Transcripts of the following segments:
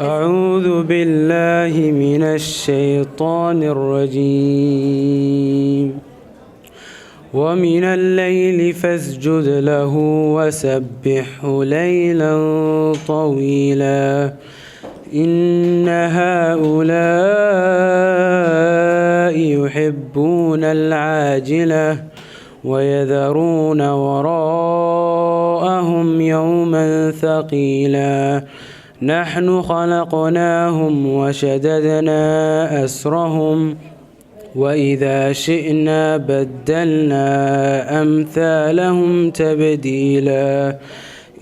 أعوذ بالله من الشيطان الرجيم ومن الليل فاسجد له وسبحه ليلا طويلا إن هؤلاء يحبون العاجلة ويذرون وراءهم يوما ثقيلا نحن خلقناهم وشددنا أسرهم وإذا شئنا بدلنا أمثالهم تبديلا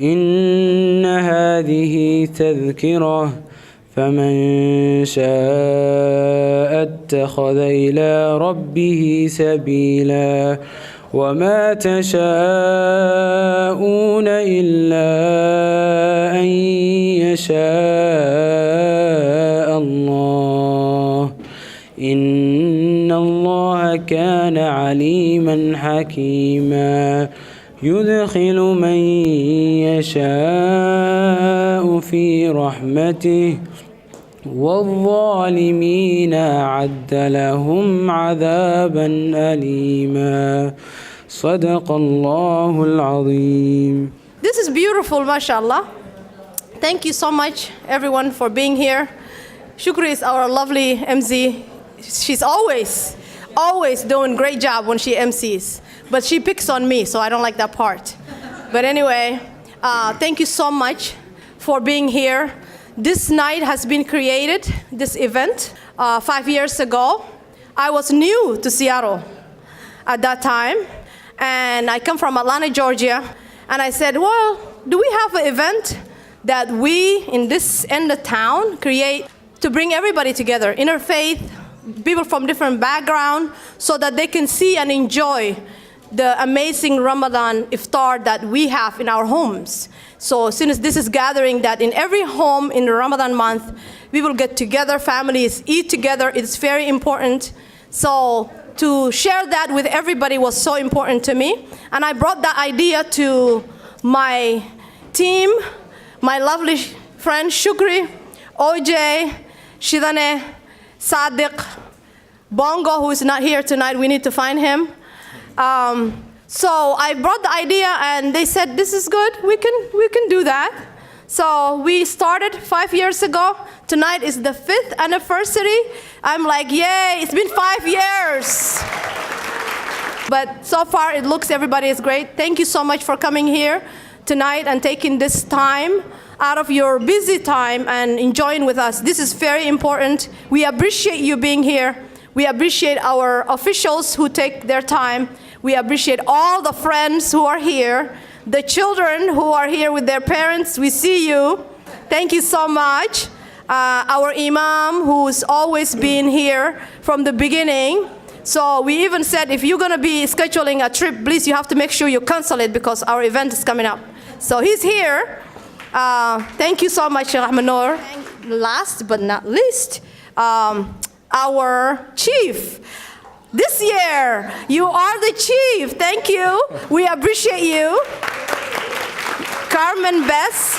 إن هذه تذكرة فمن شاء اتخذ إلى ربه سبيلا وما تشاءون إلا أن يشاء الله إن الله كان عليما حكيما يدخل من يشاء في رحمته والظالمين أعد لهم عذابا أليما صدق الله العظيم. This is beautiful, mashallah. Thank you so much, everyone, for being here. Shukri is our lovely MC. She's always doing a great job when she MCs. But she picks on me, so I don't like that part. But anyway, thank you so much for being here. This night has been created, this event, 5 years ago. I was new to Seattle at that time. And I come from Atlanta, Georgia. And I said, well, do we have an event that we in this end of town create to bring everybody together, interfaith, people from different backgrounds, so that they can see and enjoy the amazing Ramadan iftar that we have in our homes. So since this is gathering that in every home in the Ramadan month, we will get together, families eat together. It's very important. So to share that with everybody was so important to me. And I brought that idea to my team, my lovely friend Shukri, OJ, Shidane, Sadiq, Bongo, who is not here tonight. We need to find him. So I brought the idea and they said, this is good, we can do that. So we started 5 years ago. Tonight is the 5th anniversary. I'm like, yay, it's been 5 years. But so far it looks everybody is great. Thank you so much for coming here tonight and taking this time out of your busy time and enjoying with us. This is very important. We appreciate you being here. We appreciate our officials who take their time. We appreciate all the friends who are here, the children who are here with their parents. We see you. Thank you so much. Our imam, who's always been here from the beginning. So we even said, if you're going to be scheduling a trip, please, you have to make sure you cancel it because our event is coming up. So he's here. Thank you so much, Rahmanur. Last but not least, our chief. This year, you are the chief. Thank you. We appreciate you. Carmen Bess.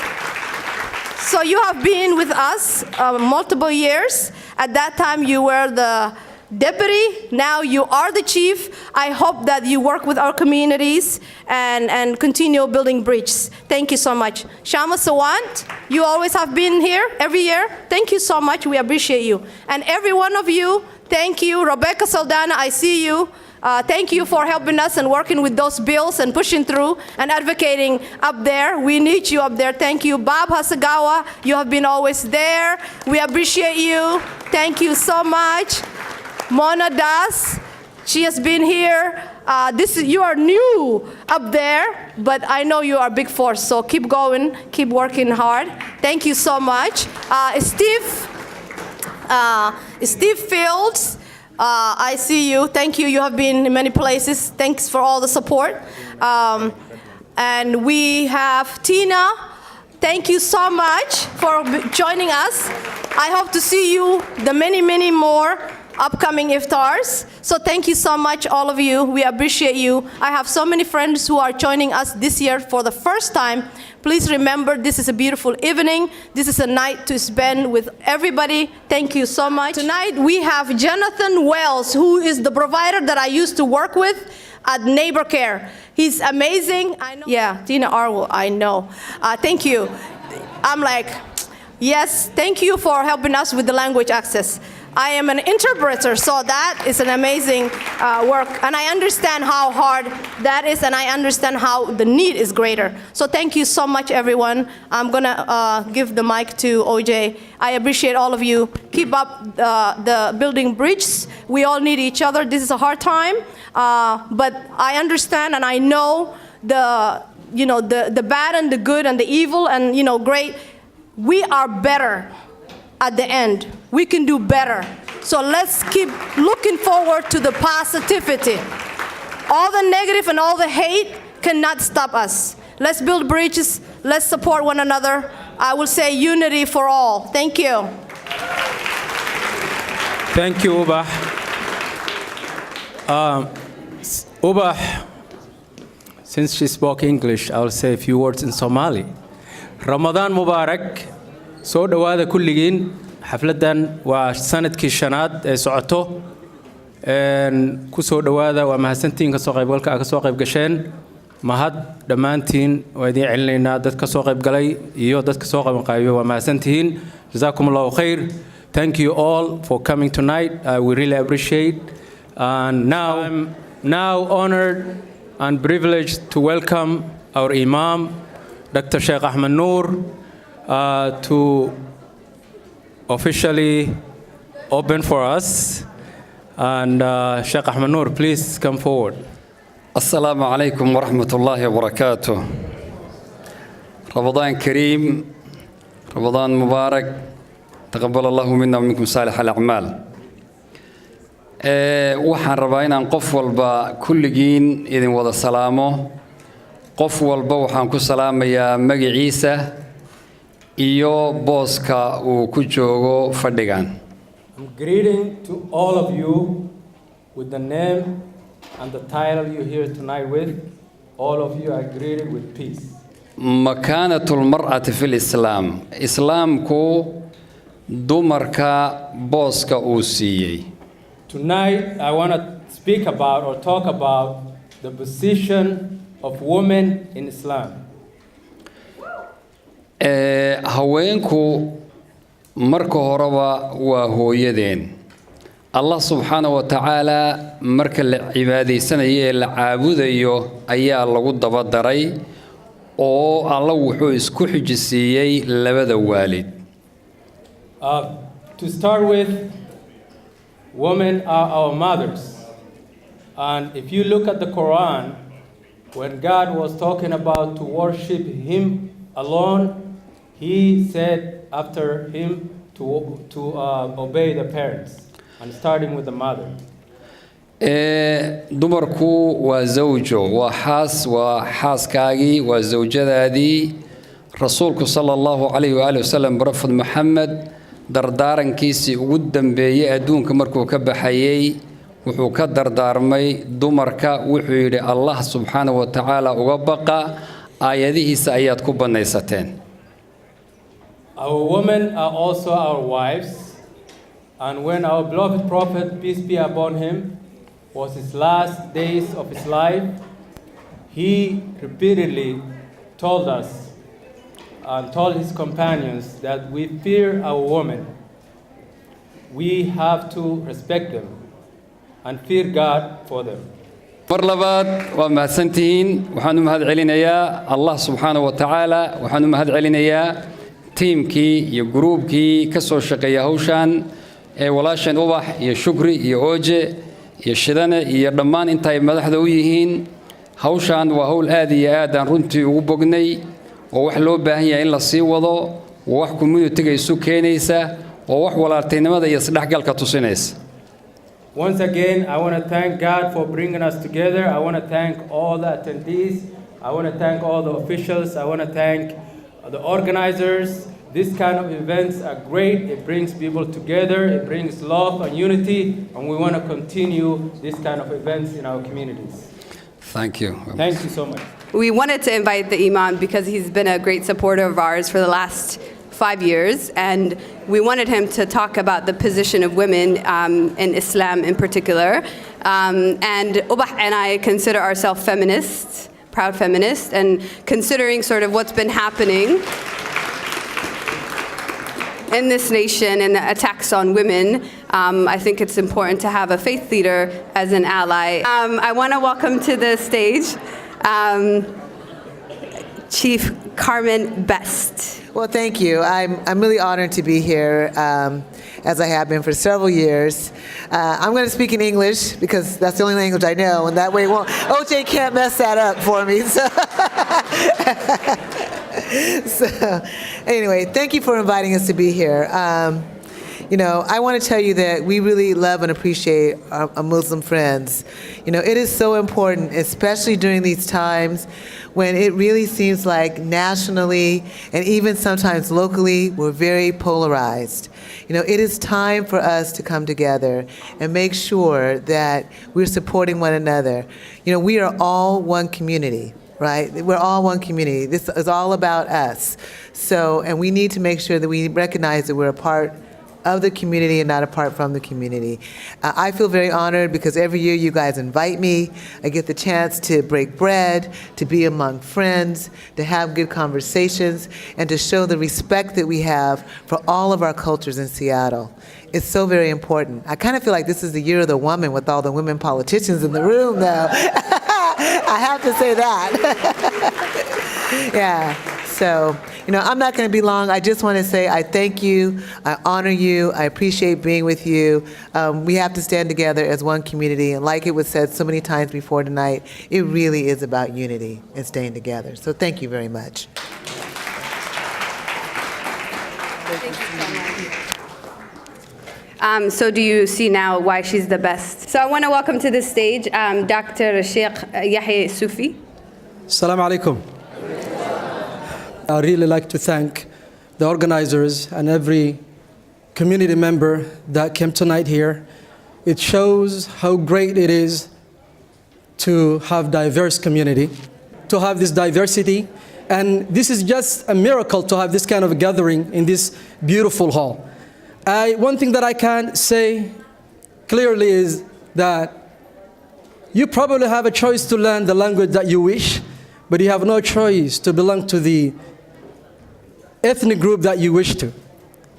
So you have been with us multiple years. At that time, you were the deputy. Now you are the chief. I hope that you work with our communities and continue building bridges. Thank you so much. Shama Sawant, you always have been here every year. Thank you so much. We appreciate you. And every one of you, thank you. Rebecca Saldana, I see you. Thank you for helping us and working with those bills and pushing through and advocating up there. We need you up there. Thank you. Bob Hasagawa, you have been always there. We appreciate you. Thank you so much. Mona Das, she has been here. You are new up there, but I know you are a big force, so keep going, keep working hard. Thank you so much. Steve Fields, I see you. Thank you. You have been in many places. Thanks for all the support. And we have Tina. Thank you so much for joining us. I hope to see you the many, many more upcoming iftars. So thank you so much, all of you. We appreciate you. I have so many friends who are joining us this year for the first time. Please remember, this is a beautiful evening. This is a night to spend with everybody. Thank you so much. Tonight we have Jonathan Wells, who is the provider that I used to work with at Neighbor Care. He's amazing. I know. Yeah, Tina Arwell, I know. Thank you. I'm like, yes, thank you for helping us with the language access. I am an interpreter, so that is an amazing work. And I understand how hard that is, and I understand how the need is greater. So thank you so much, everyone. I'm going to give the mic to OJ. I appreciate all of you. Keep up the building bridges. We all need each other. This is a hard time, but I understand and I know the bad and the good and the evil and, great. We are better at the end. We can do better. So let's keep looking forward to the positivity. All the negative and all the hate cannot stop us. Let's build bridges. Let's support one another. I will say unity for all. Thank you. Thank you, Ubah. Ubah, since she spoke English, I will say a few words in Somali. Ramadan Mubarak. soo dhawaada kulligiin xafladan waa sanadkii shanaad ee socoto ku soo dhawaada waa mahadsantiin ka soo qaybgalka ka soo qayb gasheen mahad dhamaantiin waa idin celinaynaa dad ka soo qayb galay iyo dad ka soo qaban qaybay waa mahadsantiin jazakumullahu khair. Thank you all for coming tonight. We really appreciate. And now I'm honored and privileged to welcome our Imam, Dr. Sheikh Ahmed Noor, to officially open for us. And Sheikh Ahmed Noor, please come forward. Assalamu alaikum wa rahmatullahi wa barakatuh. Ramadan Kareem, Ramadan Mubarak, taqabbal Allahu minna wa minkum salih al-a'mal. Waxaan rabaa inaan qof walba kulligiin idin wada salaamo. Qof walba waxaan ku salaamayaa magaciisa iyo booska uu ku joogo fadhigan. I'm greeting to all of you with the name and the title you're here tonight with. All of you are greeted with peace. Makanatul mar'ati fil Islam. Islamku dumarka booska uu siiyey. Tonight I want to speak about or talk about the position of women in Islam. Haweenku marka horeba waa hooyadeen. Allah subhanahu wa ta'ala marka la cibaadaysanayo la caabudayo ayaa lagu daba daray oo Allah wuxuu isku xijisiiyay labada waalid. To start with, women are our mothers. And if you look at the Quran, when God was talking about to worship Him alone, He said after Him to obey the parents, and starting with the mother. Dumarku waa zawjo, waa xaaskaagii, waa zawjadaadii. Rasuulku sallallahu alayhi wa sallam barafad Muhammad dardaarankiisii ugu dambeeyay adduunka markuu ka baxayay wuxuu ka dardaarmay dumarka wuxuu yiri Allah subhanahu wa ta'ala uga baqa aayadihiisa ayaad ku banaysateen. Our women are also our wives, and when our beloved prophet, peace be upon him, was his last days of his life, he repeatedly told us and told his companions that we fear our women. We have to respect them and fear God for them. mar labaad waa mahadsantihiin. waxaan u mahad celinayaa Allah subhanahu wa ta'ala. waxaan u mahad celinayaa tiimkii iyo groupkii ka soo shaqeeyay hawshan ee walaashan Ubax iyo Shukri iyo Oje iyo Shidane iyo dhammaan inta ay madaxda u yihiin. hawshan waa hawl aad iyo aad aan runtii ugu bognay oo wax loo baahan yahay in la sii wado oo wax community-ga isu keenaysa oo wax walaaltinimada iyo isdhexgalka tusinaysa. Once again, I want to thank God for bringing us together. I want to thank all the attendees. I want to thank all the officials. I want to thank the organizers. These kind of events are great. It brings people together. It brings love and unity. And we want to continue this kind of events in our communities. Thank you. Thank you so much. We wanted to invite the Imam because he's been a great supporter of ours for the last 5 years, and we wanted him to talk about the position of women in Islam in particular. And Ubah and I consider ourselves feminists, proud feminists, and considering sort of what's been happening in this nation and the attacks on women, I think it's important to have a faith leader as an ally. I want to welcome to the stage Chief Carmen Best. Well, thank you. I'm really honored to be here, as I have been for several years. I'm going to speak in English because that's the only language I know, and that way OJ can't mess that up for me. So anyway, thank you for inviting us to be here. You know, I want to tell you that we really love and appreciate our Muslim friends. You know, it is so important, especially during these times when it really seems like nationally and even sometimes locally, we're very polarized. You know, it is time for us to come together and make sure that we're supporting one another. You know, we are all one community. Right? We're all one community. This is all about us. So, and we need to make sure that we recognize that we're a part of the community and not apart from the community. I feel very honored because every year you guys invite me. I get the chance to break bread, to be among friends, to have good conversations, and to show the respect that we have for all of our cultures in Seattle. It's so very important. I kind of feel like this is the year of the woman with all the women politicians in the room, though. I have to say that. Yeah. So, you know, I'm not going to be long. I just want to say I thank you, I honor you, I appreciate being with you. We have to stand together as one community, and like it was said so many times before tonight, it really is about unity and staying together. So thank you very much. So do you see now why she's the best? So I want to welcome to the stage Dr. Sheikh Yahya Sufi. Assalamu alaikum. I'd really like to thank the organizers and every community member that came tonight here. It shows how great it is to have diverse community, to have this diversity. And this is just a miracle to have this kind of gathering in this beautiful hall. One thing that I can say clearly is that you probably have a choice to learn the language that you wish, but you have no choice to belong to the ethnic group that you wish to.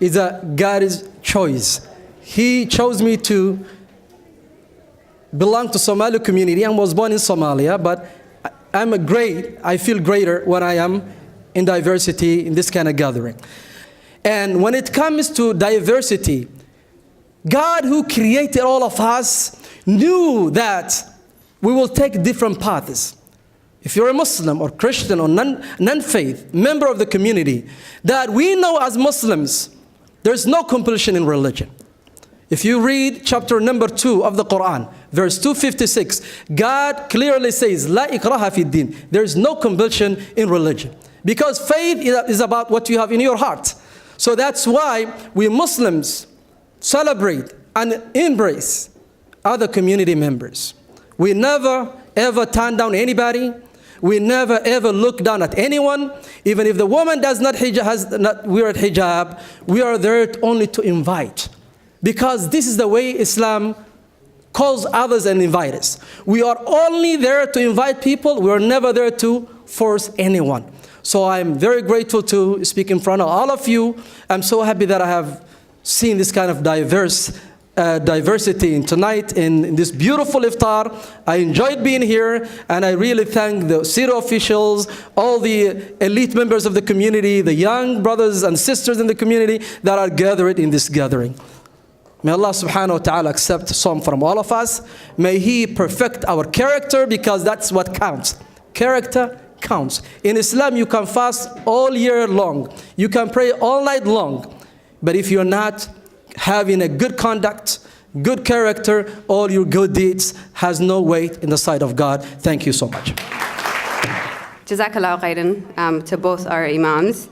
It's God's choice. He chose me to belong to Somali community and was born in Somalia, but I feel greater when I am in diversity in this kind of gathering. And when it comes to diversity, God who created all of us knew that we will take different paths. If you're a Muslim or Christian or non-faith member of the community, that we know as Muslims, there's no compulsion in religion. If you read chapter number 2 of the Quran, verse 256, God clearly says, La ikraha fi din. There's no compulsion in religion. Because faith is about what you have in your heart. So that's why we Muslims celebrate and embrace other community members. We never ever turn down anybody. We never ever look down at anyone. Even if the woman does not wear hijab, we are there only to invite. Because this is the way Islam calls others and invite us. We are only there to invite people. We are never there to force anyone. So I'm very grateful to speak in front of all of you. I'm so happy that I have seen this kind of diversity tonight in this beautiful iftar. I enjoyed being here, and I really thank the city officials, all the elite members of the community, the young brothers and sisters in the community that are gathered in this gathering. May Allah subhanahu wa ta'ala accept some from all of us. May He perfect our character, because that's what counts. Character counts. In Islam, you can fast all year long. You can pray all night long. But if you're not having a good conduct, good character, all your good deeds has no weight in the sight of God. Thank you so much. Jazakallah khairan to both our imams.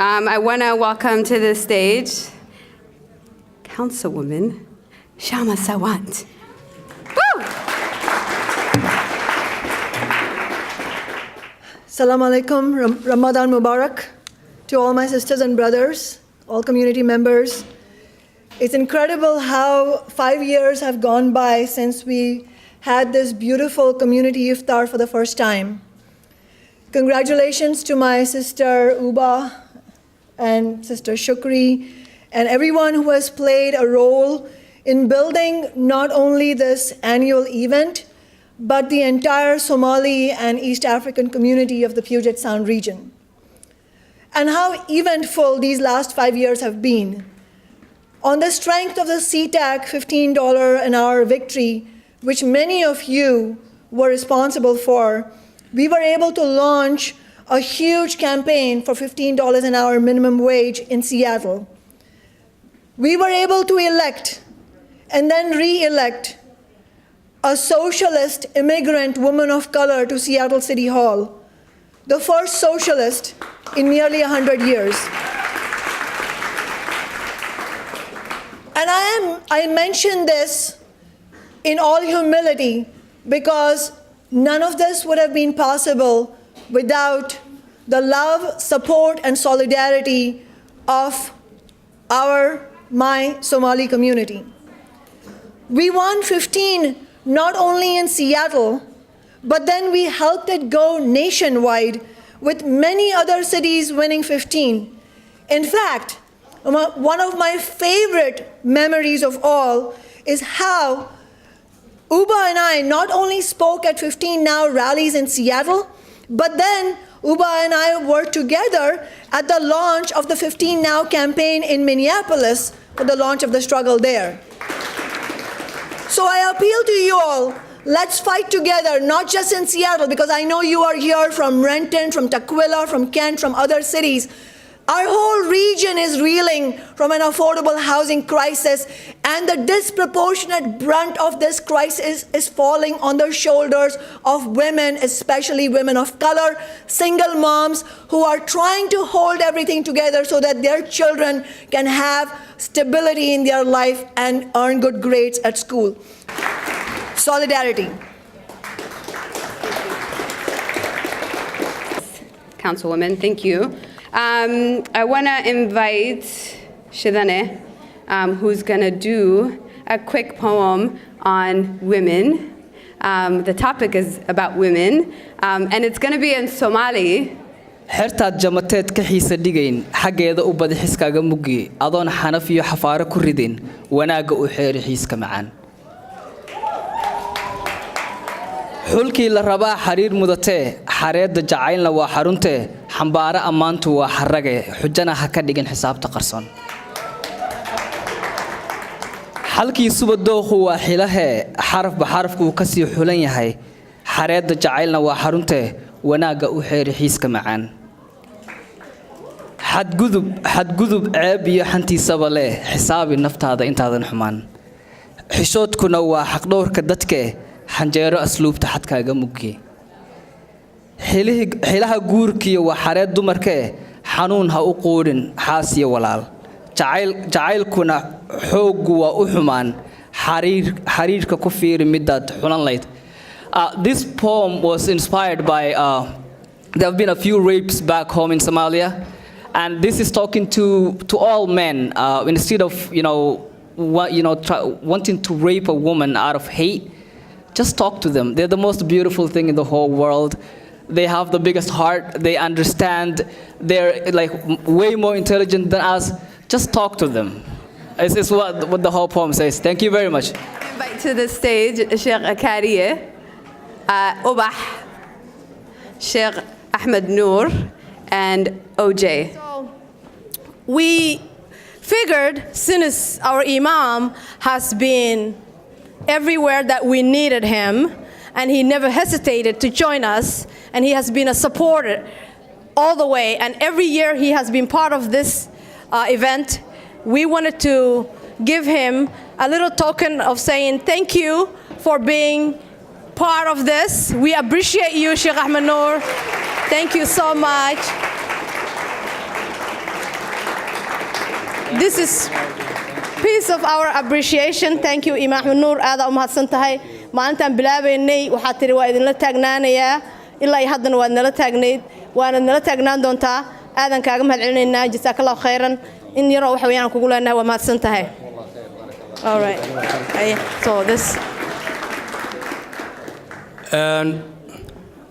I want to welcome to the stage Councilwoman Shama Sawant. Woo! Assalamu alaikum, Ramadan Mubarak to all my sisters and brothers, all community members. It's incredible how 5 years have gone by since we had this beautiful community iftar for the first time. Congratulations to my sister Uba and sister Shukri and everyone who has played a role in building not only this annual event, but the entire Somali and East African community of the Puget Sound region. And how eventful these last 5 years have been. On the strength of the CTAC $15 an hour victory, which many of you were responsible for, we were able to launch a huge campaign for $15 an hour minimum wage in Seattle. We were able to elect and then re-elect a socialist immigrant woman of color to Seattle City Hall, the first socialist in nearly 100 years. And I mention this in all humility because none of this would have been possible without the love, support, and solidarity of my Somali community. We won 15 not only in Seattle, but then we helped it go nationwide with many other cities winning 15. In fact, one of my favorite memories of all is how Uba and I not only spoke at 15 Now rallies in Seattle, but then Uba and I were together at the launch of the 15 Now campaign in Minneapolis for the launch of the struggle there. So I appeal to you all, let's fight together, not just in Seattle, because I know you are here from Renton, from Tukwila, from Kent, from other cities. Our whole region is reeling from an affordable housing crisis, and the disproportionate brunt of this crisis is falling on the shoulders of women, especially women of color, single moms who are trying to hold everything together so that their children can have stability in their life and earn good grades at school. Solidarity. Councilwoman, thank you. I want to invite Shidane, who's going to do a quick poem on women. The topic is about women, and it's going to be in Somali. xertaad jamateed ka xiisa dhigayn xaggeeda u badi xiskaaga muggi adoon xanaf iyo xafaaro ku ridin wanaaga u xeeri xiiska macaan xulkii la rabaa xariir mudatee xareedda jacaylna waa xaruntee xambaara ammaantu waa xarrage xujana ha ka dhigin xisaabta qarsoon xalkii subadooqu waa xilahee xarafba xarafkuu ka sii xulan yahay xareedda jacaylna waa xaruntee wanaaga u xeeri xiiska macaan xadgudub ceeb iyo xantiisaba leh xisaabi naftaada intaadan xumaan xishoodkuna waa xaqdhowrka dadke xanjeero asluubta xadkaaga muggi xilaha guurkiyo waa xareed dumarkee xanuun ha u quudhin xaas iyo walaal jacaylkuna xooggu waa u xumaan xariirka ku fiiri midaad xulan layd. This poem was inspired by there have been a few rapes back home in Somalia, and this is talking to all men instead of wanting to rape a woman out of hate. Just talk to them. They're the most beautiful thing in the whole world. They have the biggest heart. They understand. They're like way more intelligent than us. Just talk to them. It's what the whole poem says. Thank you very much. Invite to the stage Sheikh Akariye, Ubah, Sheikh Ahmed Noor, and OJ. So we figured since our Imam has been everywhere that we needed him, and he never hesitated to join us, and he has been a supporter all the way, and every year he has been part of this event. We wanted to give him a little token of saying thank you for being part of this. We appreciate you, Sheikh Ahmed Noor. Thank you so much. this is piece of our appreciation. Thank you, Imam Noor. Aada umahadsan tahay. Maalintaan bilaabaynay waxaad tiri waa idinla taagnaanayaa ilaa iyo haddana waad nala taagnayd waana nala taagnaan doontaa aadan kaaga mahadcelinaynaa jasaakallahu khayran in yaroo waxa weeyaan kugu leenahay waa mahadsan tahay. All right. So this. And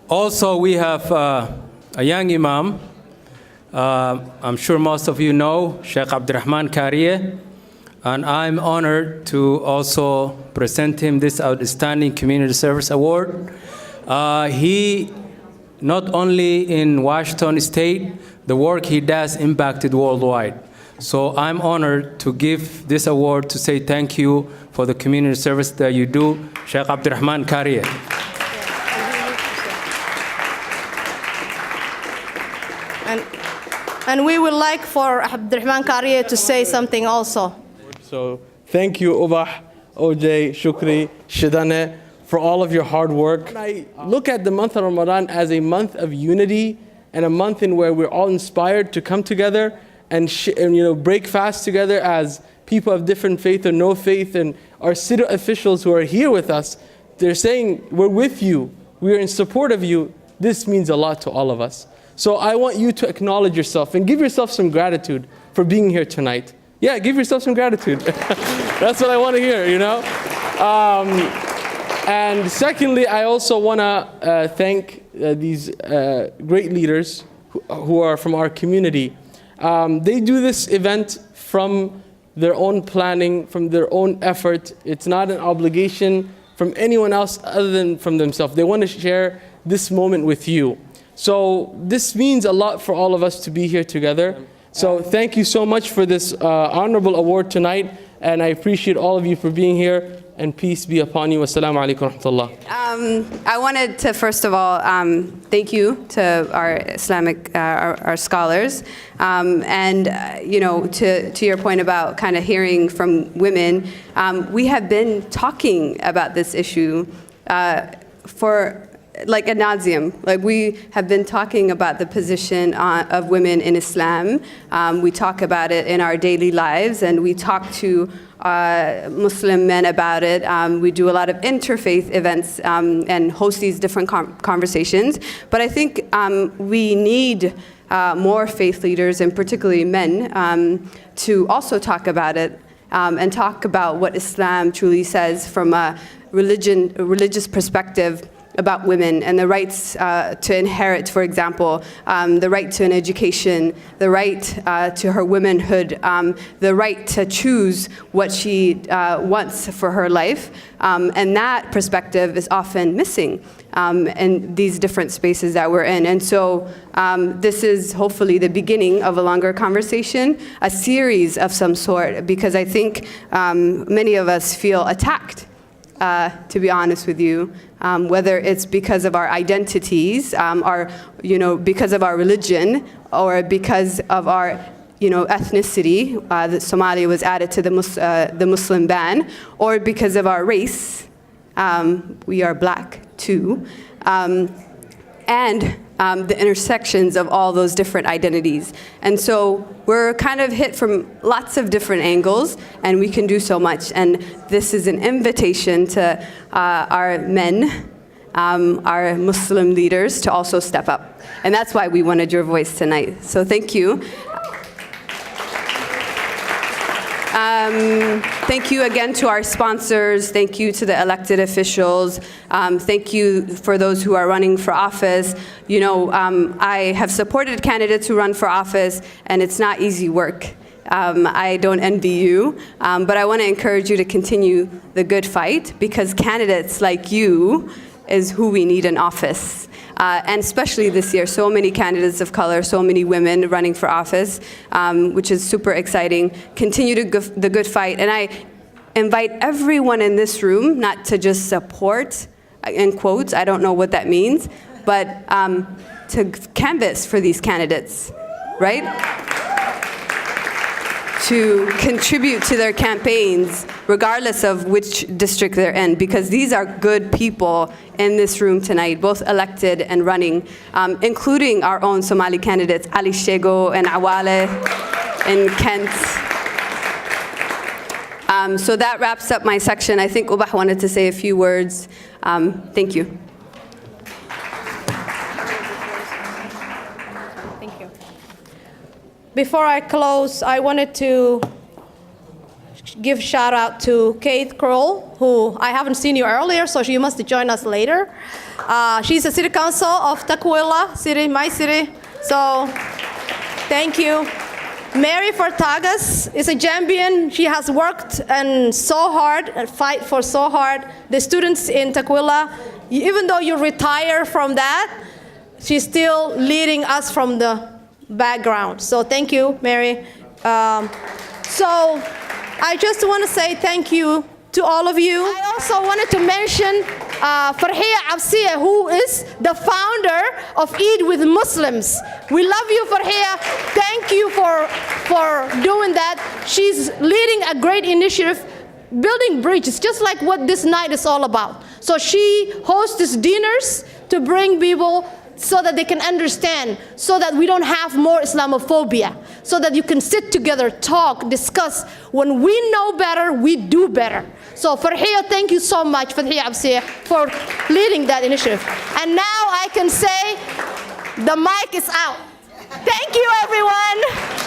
also we have a young imam. I'm sure most of you know Sheikh Abdurrahman Kariye, and I'm honored to also present him this Outstanding Community Service Award. He, not only in Washington State, the work he does impacted worldwide. So I'm honored to give this award to say thank you for the community service that you do, Sheikh Abdurrahman Kariye. And we would like for Abdurrahman Kariye to say something also. So thank you, Ubah, OJ, Shukri, Shidane, for all of your hard work. I look at the month of Ramadan as a month of unity and a month in where we're all inspired to come together and break fast together as people of different faith or no faith, and our city officials who are here with us. They're saying, we're with you, we're in support of you. This means a lot to all of us. So I want you to acknowledge yourself and give yourself some gratitude for being here tonight. Yeah, give yourself some gratitude. That's what I want to hear, you know? And secondly, I also want to thank these great leaders who are from our community. They do this event from their own planning, from their own effort. It's not an obligation from anyone else other than from themselves. They want to share this moment with you. So this means a lot for all of us to be here together. So thank you so much for this honorable award tonight, and I appreciate all of you for being here, and peace be upon you. Wassalamu alaikum wa rahmatullah. I wanted to first of all thank you to our Islamic our scholars, and to your point about kind of hearing from women. We have been talking about this issue for like ad nauseum. Like we have been talking about the position of women in Islam. We talk about it in our daily lives, and we talk to Muslim men about it. We do a lot of interfaith events and host these different conversations. But I think we need more faith leaders, and particularly men, to also talk about it and talk about what Islam truly says from a religious perspective about women and the rights to inherit, for example, the right to an education, the right to her womanhood, the right to choose what she wants for her life. And that perspective is often missing in these different spaces that we're in. And so this is hopefully the beginning of a longer conversation, a series of some sort, because I think many of us feel attacked. To be honest with you, whether it's because of our identities, because of our religion, or because of our, ethnicity, that Somalia was added to the Muslim ban, or because of our race, we are black too, and the intersections of all those different identities. And so we're kind of hit from lots of different angles, and we can do so much. And this is an invitation to our men, our Muslim leaders, to also step up. And that's why we wanted your voice tonight. So thank you. Thank you again to our sponsors. Thank you to the elected officials. Thank you for those who are running for office. I have supported candidates who run for office, and it's not easy work. I don't envy you, but I want to encourage you to continue the good fight, because candidates like you is who we need in office. And especially this year, so many candidates of color, so many women running for office, which is super exciting. Continue the good fight. And I invite everyone in this room not to just support, in quotes, I don't know what that means, but to canvass for these candidates, right? To contribute to their campaigns, regardless of which district they're in, because these are good people in this room tonight, both elected and running, including our own Somali candidates, Ali Shego and Awale in Kent. So that wraps up my section. I think Ubah wanted to say a few words. Thank you. Thank you. Before I close, I wanted to give shout out to Kate Kroll, who I haven't seen you earlier, so you must join us later. She's a city council of Takwila city, my city. So thank you. Mary Fortagas is a champion. She has worked and so hard and fight for so hard. The students in Takwila, even though you retire from that, she's still leading us from the background. So thank you, Mary. So I just want to say thank you to all of you. I also wanted to mention Farhiya Absiya, who is the founder of Eid with Muslims. We love you, Farhiya. Thank you for doing that. She's leading a great initiative, building bridges, just like what this night is all about. So she hosts these dinners to bring people so that they can understand, so that we don't have more Islamophobia, so that you can sit together, talk, discuss. When we know better, we do better. So Farhiya, thank you so much, Farhiya Absiya, for leading that initiative. And now I can say the mic is out. Thank you, everyone.